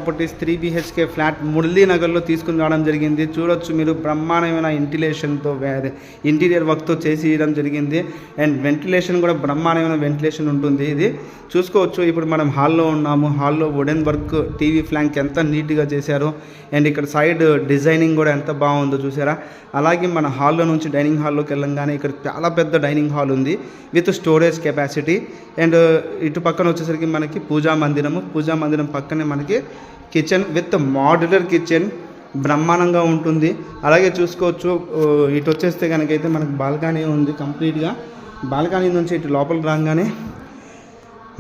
Properties 3 BHK flat మురళీనగర్లో తీసుకుని రావడం జరిగింది. చూడొచ్చు మీరు బ్రహ్మాండమైన ఇంటిలేషన్తో ఇంటీరియర్ వర్క్తో చేసి ఇవ్వడం జరిగింది. అండ్ వెంటిలేషన్ కూడా బ్రహ్మాండమైన వెంటిలేషన్ ఉంటుంది. ఇది చూసుకోవచ్చు. ఇప్పుడు మనం హాల్లో ఉన్నాము. హాల్లో వుడెన్ వర్క్ టీవీ ఫ్లాంక్ ఎంత నీట్గా చేశారో అండ్ ఇక్కడ సైడ్ డిజైనింగ్ కూడా ఎంత బాగుందో చూసారా. అలాగే మన హాల్లో నుంచి డైనింగ్ హాల్లోకి వెళ్ళంగానే ఇక్కడ చాలా పెద్ద డైనింగ్ హాల్ ఉంది విత్ స్టోరేజ్ కెపాసిటీ. అండ్ ఇటు పక్కన వచ్చేసరికి మనకి పూజా మందిరం పక్కనే మనకి కిచెన్ విత్ మాడ్యులర్ కిచెన్ బ్రహ్మాండంగా ఉంటుంది. అలాగే చూసుకోవచ్చు. ఇటు వచ్చేస్తే కనుకైతే మనకి బాల్కనీ ఉంది. కంప్లీట్గా బాల్కనీ నుంచి ఇటు లోపలికి రాగానే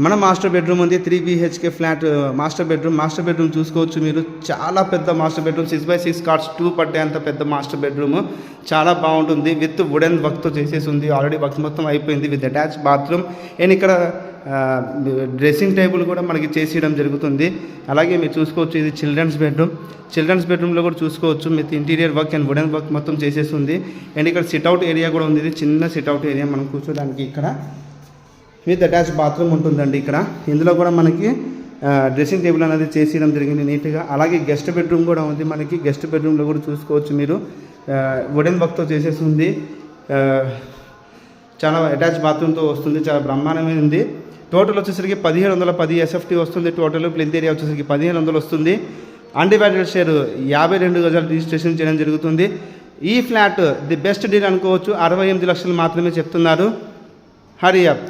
మన మాస్టర్ బెడ్రూమ్ ఉంది. 3 BHK ఫ్లాట్ మాస్టర్ బెడ్రూమ్ చూసుకోవచ్చు మీరు. చాలా పెద్ద మాస్టర్ బెడ్రూమ్, 6x6 కార్డ్స్ 2 పట్టే అంత పెద్ద మాస్టర్ బెడ్రూమ్. చాలా బాగుంటుంది. విత్ వుడెన్ వర్క్తో చేసేసి ఉంది. ఆల్రెడీ వర్క్ మొత్తం అయిపోయింది. విత్ అటాచ్ బాత్రూమ్ అండ్ ఇక్కడ డ్రెస్సింగ్ టేబుల్ కూడా మనకి చేసేయడం జరుగుతుంది. అలాగే మీరు చూసుకోవచ్చు. ఇది చిల్డ్రన్స్ బెడ్రూమ్లో కూడా చూసుకోవచ్చు. With interior work and wooden work మొత్తం చేసేసి ఉంది. అండ్ ఇక్కడ సిట్అవుట్ ఏరియా కూడా ఉంది. ఇది చిన్న సిట్అవుట్ ఏరియా మనం కూర్చోడానికి. ఇక్కడ విత్ అటాచ్ బాత్రూమ్ ఉంటుందండి. ఇక్కడ ఇందులో కూడా మనకి డ్రెస్సింగ్ టేబుల్ అనేది చేసేయడం జరిగింది నీట్గా. అలాగే గెస్ట్ బెడ్రూమ్ కూడా ఉంది మనకి. గెస్ట్ బెడ్రూమ్లో కూడా చూసుకోవచ్చు మీరు. వుడెన్ వర్క్తో చేసేసి ఉంది. చాలా అటాచ్ బాత్రూమ్తో వస్తుంది. చాలా బ్రహ్మాండమైనది. టోటల్ వచ్చేసరికి 1710 SFT వస్తుంది. టోటల్ ప్లెంత్ ఏరియా వచ్చేసరికి 1500 వస్తుంది. అన్డివైడెడ్ షేర్ 52 గజాలు రిజిస్ట్రేషన్ చేయడం జరుగుతుంది. ఈ ఫ్లాట్ ది బెస్ట్ డీల్ అనుకోవచ్చు. 68 లక్షలు మాత్రమే చెప్తున్నారు. హరి అప్.